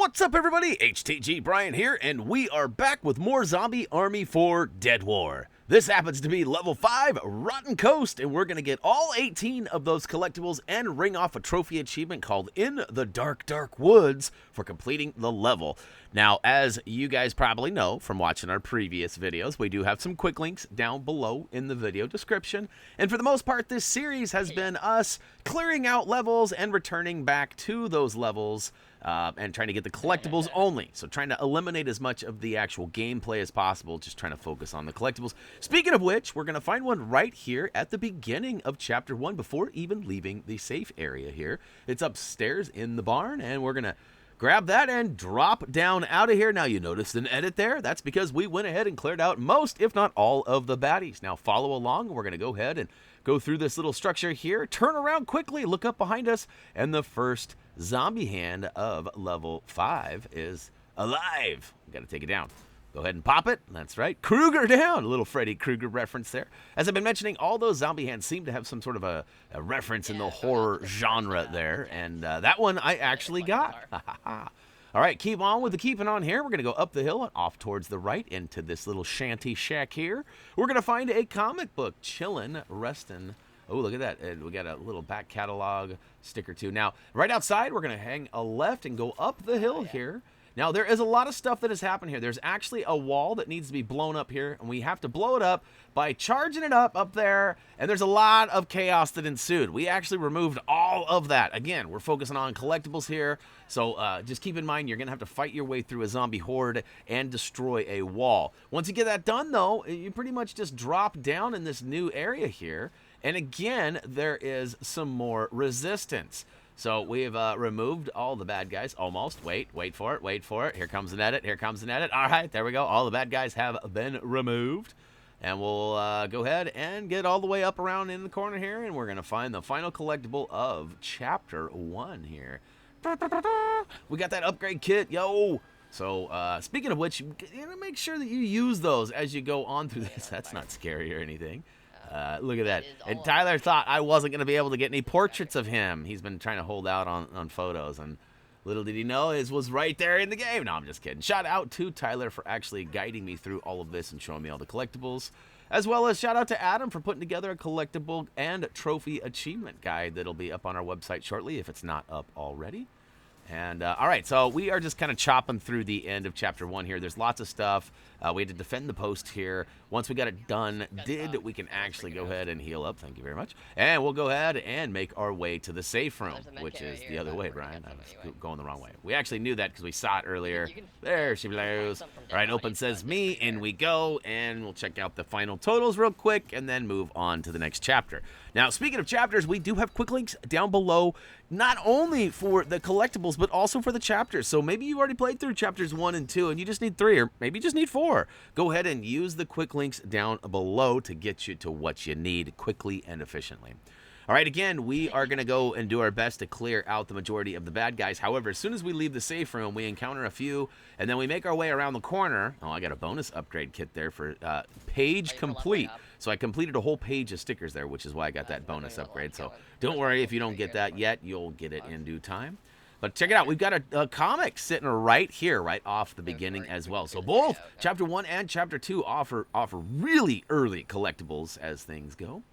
What's up, everybody? HTG Brian here, and we are back with more Zombie Army 4 Dead War. This happens to be level 5, Rotten Coast, and we're going to get all 18 of those collectibles and ring off a trophy achievement called In the Dark, Dark Woods for completing the level. Now, as you guys probably know from watching our previous videos, we do have some quick links down below in the video description. And for the most part, this series has been us clearing out levels and returning back to those levels and trying to get the collectibles only. So trying to eliminate as much of the actual gameplay as possible, just trying to focus on the collectibles. Speaking of which, we're going to find one right here at the beginning of Chapter 1 before even leaving the safe area here. It's upstairs in the barn, and we're going to grab that and drop down out of here. Now, you noticed an edit there. That's because we went ahead and cleared out most, if not all, of the baddies. Now, follow along. We're going to go ahead and go through this little structure here. Turn around quickly. Look up behind us. And the first zombie hand of level 5 is alive. We've got to take it down. Go ahead and pop it. That's right. Krueger down. A little Freddy Krueger reference there. As I've been mentioning, all those zombie hands seem to have some sort of a reference in the horror genre there. And that one I actually got. All right, keep on with the keeping on here. We're going to go up the hill and off towards the right into this little shanty shack here. We're going to find a comic book chillin', restin'. Oh, look at that. And we got a little back catalog sticker too. Now, right outside, we're going to hang a left and go up the hill here. Now, there is a lot of stuff that has happened here. There's actually a wall that needs to be blown up here, and we have to blow it up by charging it up there, and there's a lot of chaos that ensued. We actually removed all of that. Again, we're focusing on collectibles here, so just keep in mind you're going to have to fight your way through a zombie horde and destroy a wall. Once you get that done, though, you pretty much just drop down in this new area here, and again, there is some more resistance. So we've removed all the bad guys, almost. Wait for it, wait for it. Here comes an edit, here comes an edit. All right, there we go. All the bad guys have been removed. And we'll go ahead and get all the way up around in the corner here, and we're going to find the final collectible of Chapter 1 here. We got that upgrade kit, yo! So speaking of which, you gotta make sure that you use those as you go on through this. That's not scary or anything. Look at that. And Tyler thought I wasn't going to be able to get any portraits of him. He's been trying to hold out on photos, and little did he know his was right there in the game. No, I'm just kidding. Shout out to Tyler for actually guiding me through all of this and showing me all the collectibles, as well as shout out to Adam for putting together a collectible and trophy achievement guide that'll be up on our website shortly if it's not up already. And, all right, so we are just kind of chopping through the end of Chapter 1 here. There's lots of stuff. We had to defend the post here. Once we got it done, we can actually go ahead and heal up. Thank you very much. And we'll go ahead and make our way to the safe room, which is the other way, Brian. I was going the wrong way. We actually knew that because we saw it earlier. There she blows. All right, open says me, and we go, and we'll check out the final totals real quick and then move on to the next chapter. Now, speaking of chapters, we do have quick links down below, not only for the collectibles, but also for the chapters. So maybe you've already played through chapters 1 and 2, and you just need 3, or maybe you just need 4. Go ahead and use the quick links down below to get you to what you need quickly and efficiently. All right, again, we are going to go and do our best to clear out the majority of the bad guys. However, as soon as we leave the safe room, we encounter a few, and then we make our way around the corner. Oh, I got a bonus upgrade kit there for page complete. So I completed a whole page of stickers there, which is why I got that bonus upgrade. So don't worry if you don't get that yet. You'll get it in due time. But check it out. We've got a comic sitting right here, right off the beginning as well. So both Chapter 1 and Chapter 2 offer really early collectibles as things go.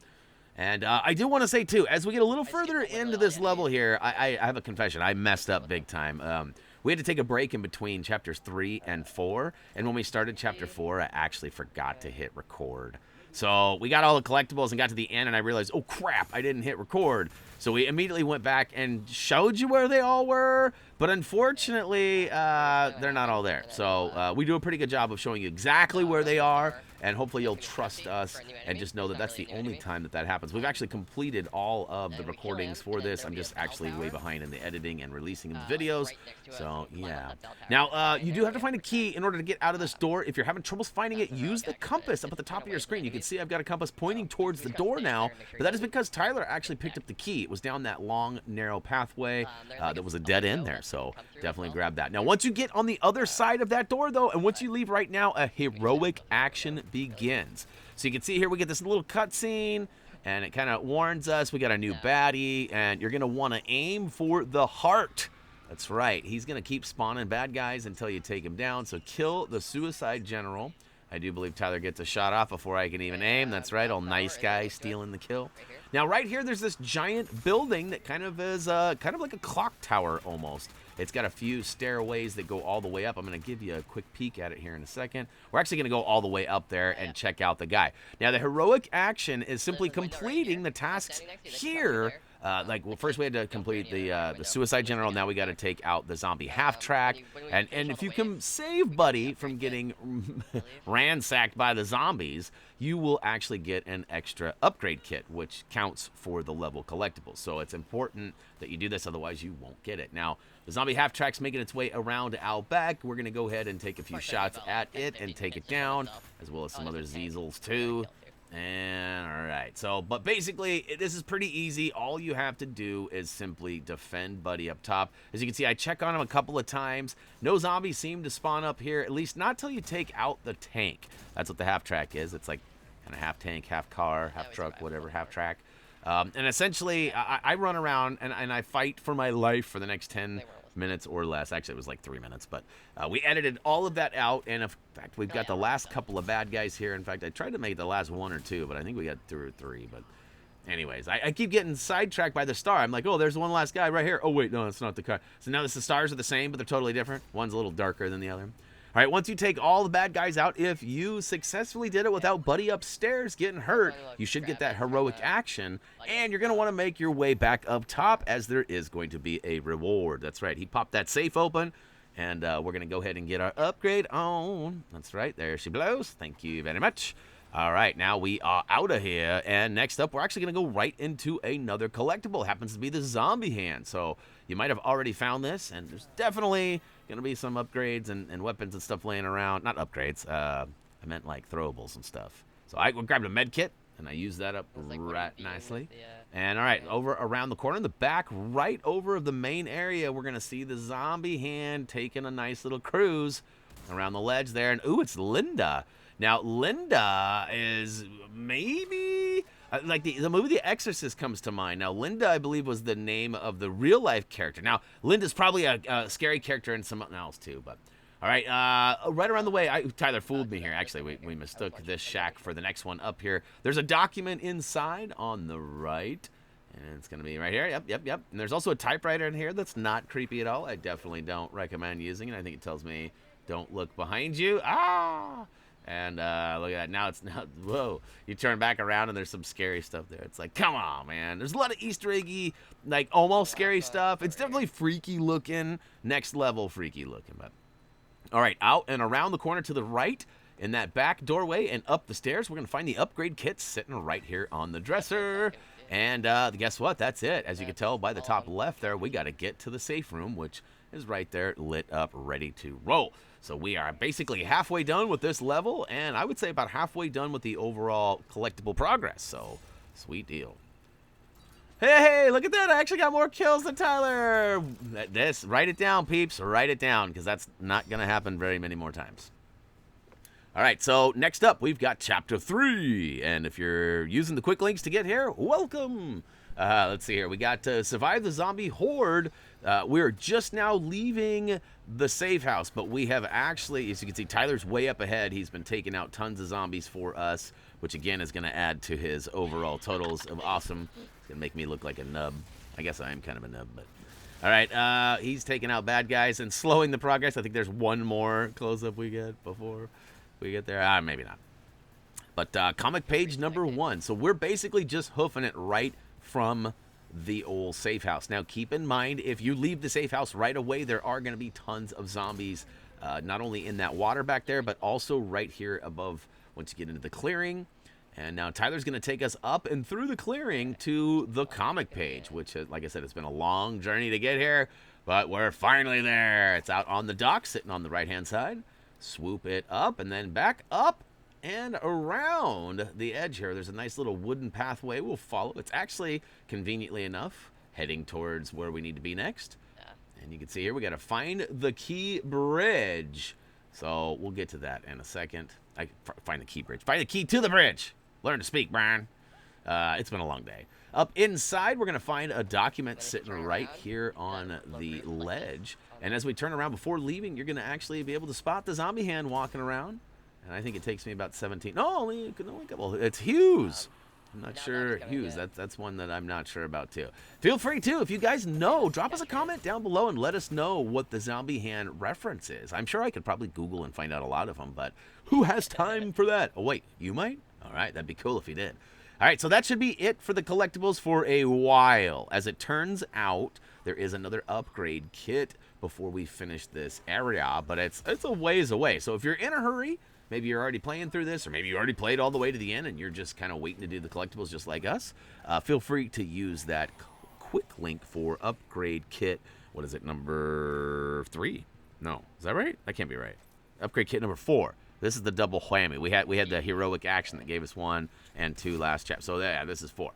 And I do want to say, too, as we get a little further into this level here, I have a confession. I messed up big time. We had to take a break in between Chapters 3 and 4. And when we started Chapter 4, I actually forgot to hit record. So we got all the collectibles and got to the end, and I realized, oh, crap, I didn't hit record. So we immediately went back and showed you where they all were. But unfortunately, they're not all there. So we do a pretty good job of showing you exactly where they are. And hopefully you'll trust us and just know that that's the only time that happens. We've actually completed all of the recordings for this. I'm just actually way behind in the editing and releasing of the videos. So, yeah. Now, you do have to find a key in order to get out of this door. If you're having troubles finding it, use the compass up at the top of your screen. You can see I've got a compass pointing towards the door now. But that is because Tyler actually picked up the key. It was down that long, narrow pathway that was a dead end there. So definitely grab that. Now, once you get on the other side of that door, though, and once you leave right now, a heroic action begins. So you can see here we get this little cutscene, and it kind of warns us we got a new baddie, and you're going to want to aim for the heart That's right. He's going to keep spawning bad guys until you take him down. So kill the Suicide General. I do believe Tyler gets a shot off before I can even aim. That's right. Old nice guy stealing the kill. Now, right here, there's this giant building that kind of is kind of like a clock tower almost. It's got a few stairways that go all the way up. I'm going to give you a quick peek at it here in a second. We're actually going to go all the way up there and check out the guy. Now, the heroic action is simply completing the tasks here. Well, first we had to complete the Suicide General. Now we got to take out the zombie half-track. And if you can save Buddy from getting ransacked by the zombies, you will actually get an extra upgrade kit, which counts for the level collectibles. So it's important that you do this, otherwise you won't get it. Now, the zombie half-track's making its way around out back. We're going to go ahead and take a few shots at it and take it down, as well as some other Zeezels too. And all right, so but basically this is pretty easy. All you have to do is simply defend Buddy up top. As you can see, I check on him a couple of times. No zombies seem to spawn up here, at least not till you take out the tank. That's what the half track is. It's like kind of half tank, half car, half truck, whatever, half track. And essentially I run around and I fight for my life for the next 10 minutes or less. Actually, it was like 3 minutes, but we edited all of that out, and in fact, we've got the last couple of bad guys here. In fact, I tried to make the last 1 or 2, but I think we got through 3. But anyways, I keep getting sidetracked by the star. I'm like, oh, there's one last guy right here. Oh, wait, no, that's not the car. So now the stars are the same, but they're totally different. One's a little darker than the other. All right, once you take all the bad guys out, if you successfully did it without Buddy upstairs getting hurt, you should get that heroic action, and you're going to want to make your way back up top, as there is going to be a reward. That's right, he popped that safe open, and we're going to go ahead and get our upgrade on. That's right, there she blows. Thank you very much. All right, now we are out of here, and next up, we're actually going to go right into another collectible. It happens to be the zombie hand, so you might have already found this, and there's definitely going to be some upgrades and weapons and stuff laying around. Not upgrades, I meant like throwables and stuff. So I grabbed a med kit, and I used that up right nicely. And all right, over around the corner in the back, right over of the main area, we're going to see the zombie hand taking a nice little cruise around the ledge there. And ooh, it's Linda. Now, Linda is maybe, like the movie The Exorcist comes to mind. Now, Linda, I believe, was the name of the real-life character. Now, Linda's probably a scary character in something else, too. But all right, right around the way, Tyler fooled me here. Actually, we mistook this shack for the next one up here. There's a document inside on the right, and it's going to be right here. Yep. And there's also a typewriter in here that's not creepy at all. I definitely don't recommend using it. I think it tells me, don't look behind you. Ah! And look at that. Now, whoa. You turn back around and there's some scary stuff there. It's like, come on, man. There's a lot of Easter eggy, like almost scary stuff. It's definitely freaky looking, next level freaky looking. But all right, out and around the corner to the right in that back doorway and up the stairs, we're going to find the upgrade kits sitting right here on the dresser. And guess what? That's it. As you can tell by the top left there, we got to get to the safe room, which is right there lit up, ready to roll. So we are basically halfway done with this level, and I would say about halfway done with the overall collectible progress. So, sweet deal. Hey, look at that. I actually got more kills than Tyler. Write it down, peeps. Write it down, because that's not going to happen very many more times. All right, so next up, we've got Chapter 3. And if you're using the quick links to get here, welcome. Let's see here. We got Survive the Zombie Horde. We're just now leaving the safe house, but we have actually, as you can see, Tyler's way up ahead. He's been taking out tons of zombies for us, which again is going to add to his overall totals of awesome. It's going to make me look like a nub. I guess I am kind of a nub, but all right. He's taking out bad guys and slowing the progress. I think there's one more close-up we get before we get there. Maybe not. But comic page number 1. So we're basically just hoofing it right from the old safe house. Now, keep in mind, if you leave the safe house right away, there are going to be tons of zombies, not only in that water back there, but also right here above once you get into the clearing. And now Tyler's going to take us up and through the clearing to the comic page, which, like I said, it's been a long journey to get here, but we're finally there. It's out on the dock, sitting on the right-hand side. Swoop it up and then back up and around the edge here. There's a nice little wooden pathway we'll follow. It's actually, conveniently enough, heading towards where we need to be next. And you can see here we got to find the key bridge. So we'll get to that in a second. Find the key bridge. Find the key to the bridge. Learn to speak, Brian. It's been a long day. Up inside, we're going to find a document sitting right here on the ledge. And as we turn around before leaving, you're going to actually be able to spot the zombie hand walking around. And I think it takes me about 17. No, only a couple. It's Hughes. I'm not sure. Hughes, that's one that I'm not sure about, too. Feel free, too, if you guys know, drop us a comment down below and let us know what the zombie hand reference is. I'm sure I could probably Google and find out a lot of them, but who has time for that? Oh, wait, you might? All right, that'd be cool if you did. All right, so that should be it for the collectibles for a while. As it turns out, there is another upgrade kit before we finish this area, but it's a ways away. So if you're in a hurry, maybe you're already playing through this, or maybe you already played all the way to the end and you're just kind of waiting to do the collectibles just like us, feel free to use that quick link for upgrade kit. What is it, number 3? No, is that right? That can't be right. Upgrade kit number 4. This is the double whammy. We had the heroic action that gave us 1 and 2 last chapter. So yeah, this is 4.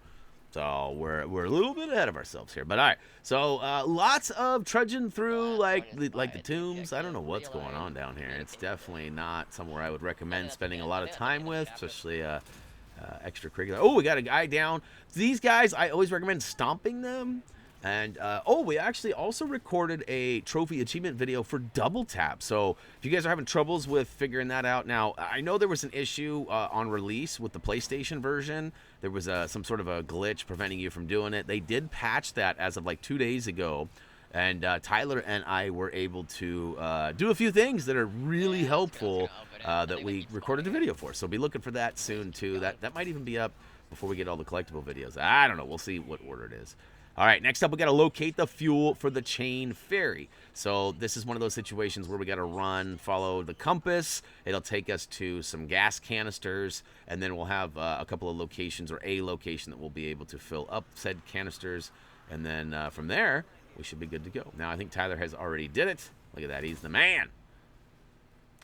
So we're a little bit ahead of ourselves here, but all right. So lots of trudging through like the tombs. I don't know what's going on down here. It's definitely not somewhere I would recommend spending a lot of time with, especially extracurricular. Oh, we got a guy down. These guys, I always recommend stomping them. And, oh, we actually also recorded a trophy achievement video for Double Tap. So if you guys are having troubles with figuring that out, now, I know there was an issue on release with the PlayStation version. There was some sort of a glitch preventing you from doing it. They did patch that as of like 2 days ago. And Tyler and I were able to do a few things that are really helpful that we recorded a video for. So be looking for that soon, too. That might even be up before we get all the collectible videos. I don't know. We'll see what order it is. All right, next up, we got to locate the fuel for the chain ferry. So this is one of those situations where we got to follow the compass. It'll take us to some gas canisters, and then we'll have a couple of locations, or a location that we'll be able to fill up said canisters. And then from there, we should be good to go. Now, I think Tyler has already did it. Look at that. He's the man.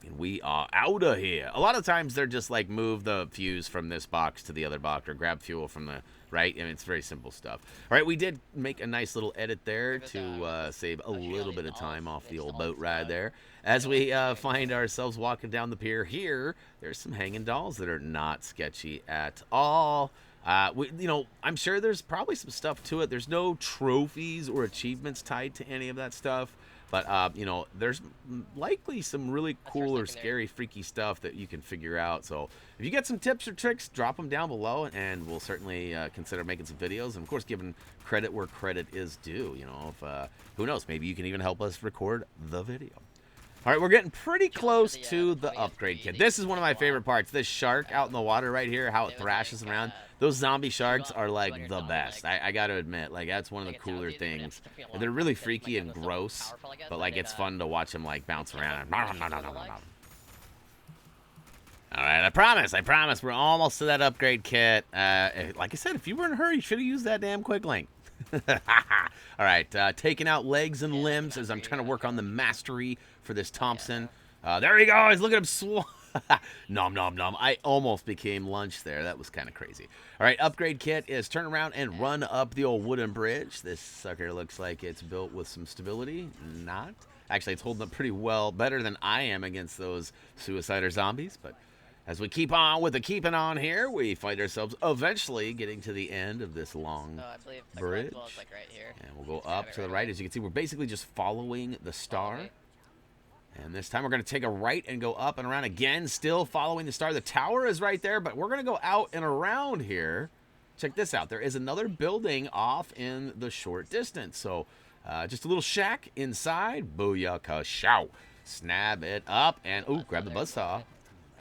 And we are out of here. A lot of times, they're just like move the fuse from this box to the other box, or grab fuel from the... Right? I mean, it's very simple stuff. All right, we did make a nice little edit there to save a little bit of time off the old boat ride there. As we find ourselves walking down the pier here, there's some hanging dolls that are not sketchy at all. I'm sure there's probably some stuff to it. There's no trophies or achievements tied to any of that stuff. But, there's likely some really cool or scary, freaky stuff that you can figure out. So if you get some tips or tricks, drop them down below, and we'll certainly consider making some videos. And, of course, giving credit where credit is due. Who knows, maybe you can even help us record the video. All right, we're getting pretty close to the upgrade kit. This is one of my favorite parts. This shark out in the water right here, how it thrashes around. Those zombie sharks are, like, the best. I got to admit, like, that's one of the cooler things. They're really freaky and gross, but, like, it's fun to watch them, like, bounce around. All right, I promise. We're almost to that upgrade kit. Like I said, if you were in a hurry, you should have used that damn quick link. All right, taking out legs and limbs as I'm trying to work on the mastery for this Thompson. There he goes. Look at him nom, nom, nom. I almost became lunch there. That was kind of crazy. All right, upgrade kit is turn around and run up the old wooden bridge. This sucker looks like it's built with some stability. Not. Actually, it's holding up pretty well. Better than I am against those suicider zombies. But as we keep on with the keeping on here, we find ourselves eventually getting to the end of this long bridge. Like right here. And we'll go up to the right. As you can see, we're basically just following the star. And this time we're going to take a right and go up and around again, still following the star. The tower is right there, but we're going to go out and around here. Check this out. There is another building off in the short distance. So just a little shack inside. Booyaka shout. Snap it up and, ooh, grab the buzzsaw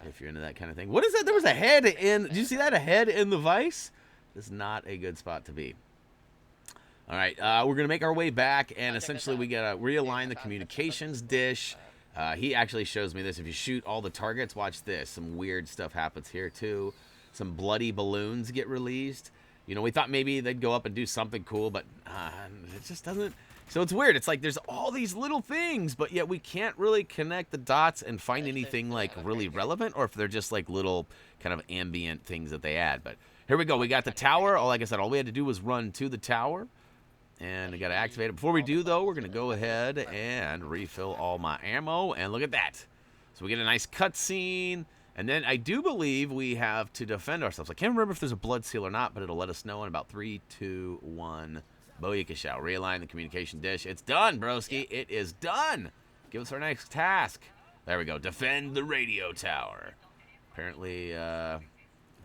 if you're into that kind of thing. What is that? There was a head in, did you see that? A head in the vise? This is not a good spot to be. All right, we're going to make our way back, and essentially we got to realign the communications dish. He actually shows me this. If you shoot all the targets, watch this. Some weird stuff happens here, too. Some bloody balloons get released. We thought maybe they'd go up and do something cool, but it just doesn't. So it's weird. It's like there's all these little things, but yet we can't really connect the dots and find anything, like, really relevant, or if they're just, like, little kind of ambient things that they add. But here we go. We got the tower. Like I said, all we had to do was run to the tower. And I got to activate it. Before we do, though, we're going to go ahead and refill all my ammo. And look at that. So we get a nice cutscene. And then I do believe we have to defend ourselves. I can't remember if there's a blood seal or not, but it'll let us know in about 3, 2, 1. Booyakashow. Realign the communication dish. It's done, broski. Yeah. It is done. Give us our next task. There we go. Defend the radio tower. Apparently, I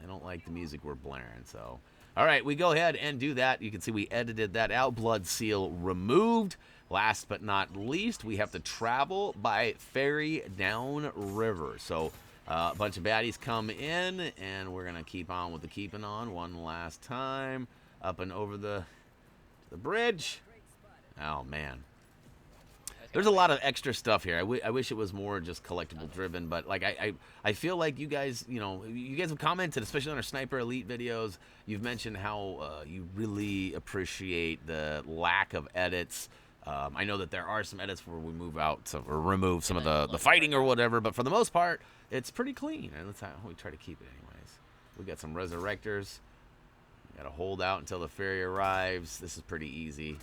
don't like the music we're blaring, so... All right, we go ahead and do that. You can see we edited that out. Blood seal removed. Last but not least, we have to travel by ferry down river. So a bunch of baddies come in, and we're going to keep on with the keeping on one last time. Up and over the bridge. Oh, man. There's a lot of extra stuff here. I wish it was more just collectible driven, but like I feel like you guys, you know, you guys have commented, especially on our Sniper Elite videos. You've mentioned how you really appreciate the lack of edits. I know that there are some edits where we move out or remove some of the fighting or whatever, but for the most part, it's pretty clean, and that's how we try to keep it anyways. We got some resurrectors. Got to hold out until the ferry arrives. This is pretty easy.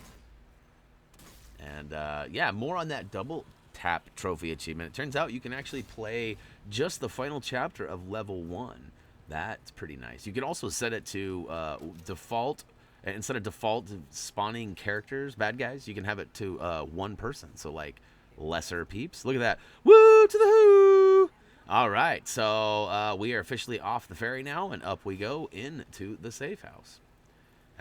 And, yeah, more on that double tap trophy achievement. It turns out you can actually play just the final chapter of level 1. That's pretty nice. You can also set it to default. Instead of default spawning characters, bad guys, you can have it to one person. So, like, lesser peeps. Look at that. Woo to the who! All right, so we are officially off the ferry now, and up we go into the safe house.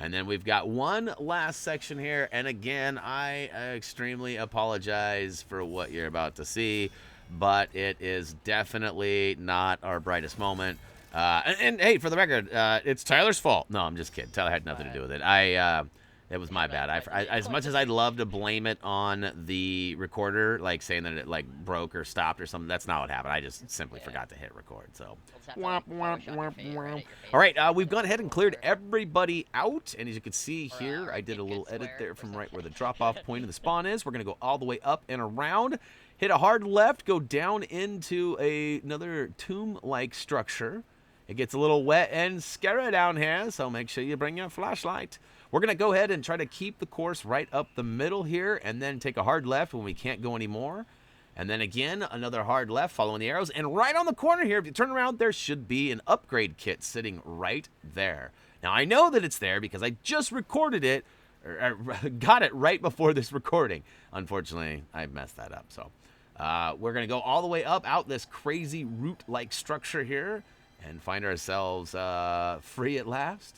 And then we've got one last section here, and again, I extremely apologize for what you're about to see, but it is definitely not our brightest moment. And hey, for the record, it's Tyler's fault. No, I'm just kidding. Tyler had nothing to do with it. It was my bad. As much as I'd love to blame it on the recorder, like saying that it like broke or stopped or something, that's not what happened. I just simply forgot to hit record. So, all right, we've gone ahead and cleared everybody out, and as you can see here, I did a little edit there from right where the drop-off point of the spawn is. We're gonna go all the way up and around, hit a hard left, go down into another tomb-like structure. It gets a little wet and scary down here, so make sure you bring your flashlight. We're going to go ahead and try to keep the course right up the middle here, and then take a hard left when we can't go anymore. And then again, another hard left following the arrows. And right on the corner here, if you turn around, there should be an upgrade kit sitting right there. Now, I know that it's there because I just recorded it, or got it right before this recording. Unfortunately, I messed that up. So we're going to go all the way up, out this crazy root-like structure here, and find ourselves free at last.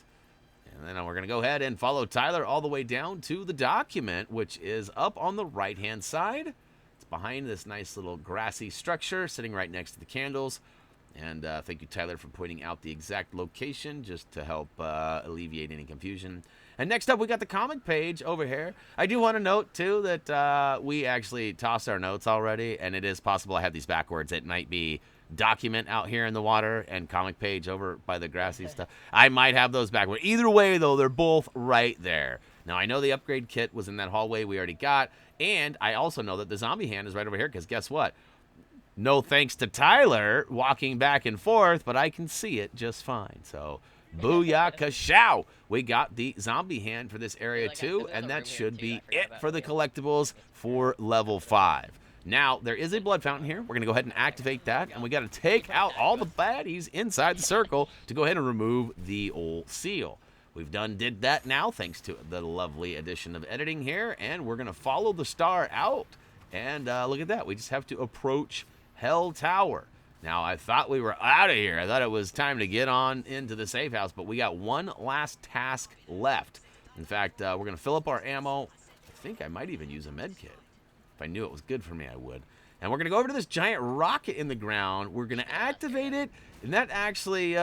And then we're going to go ahead and follow Tyler all the way down to the document, which is up on the right-hand side. It's behind this nice little grassy structure, sitting right next to the candles. And thank you, Tyler, for pointing out the exact location, just to help alleviate any confusion. And next up, we got the comic page over here. I do want to note, too, that we actually tossed our notes already, and it is possible I have these backwards. It might be document out here in the water and comic page over by the grassy stuff. I might have those backward. Either way, though, they're both right there. Now, I know the upgrade kit was in that hallway we already got, and I also know that the zombie hand is right over here, because guess what? No thanks to Tyler walking back and forth, but I can see it just fine. So, booyakashow! We got the zombie hand for this area, too, and that should be it for the collectibles for level 5. Now, there is a blood fountain here. We're going to go ahead and activate that, and we got to take out all the baddies inside the circle to go ahead and remove the old seal. We've did that now, thanks to the lovely addition of editing here, and we're going to follow the star out, and look at that. We just have to approach Hell Tower. Now, I thought we were out of here. I thought it was time to get on into the safe house, but we got one last task left. In fact, we're going to fill up our ammo. I think I might even use a med kit. If I knew it was good for me, I would. And we're going to go over to this giant rocket in the ground. We're going to activate it, and that actually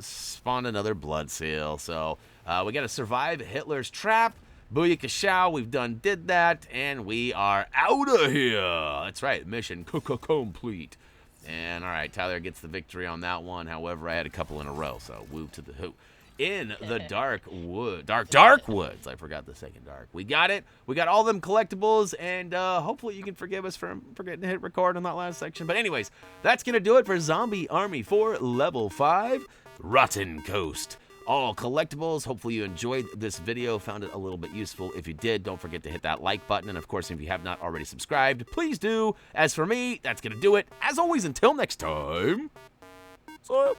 spawned another blood seal. So we got to survive Hitler's trap. Booyakashow, we've did that, and we are out of here. That's right, mission complete. And, all right, Tyler gets the victory on that one. However, I had a couple in a row, so woo to the who. In the dark woods. I forgot the second dark. We got it. We got all them collectibles, and hopefully you can forgive us for forgetting to hit record on that last section. But anyways, that's going to do it for Zombie Army 4 Level 5, Rotten Coast. All collectibles. Hopefully you enjoyed this video, found it a little bit useful. If you did, don't forget to hit that like button. And of course, if you have not already subscribed, please do. As for me, that's going to do it. As always, until next time, So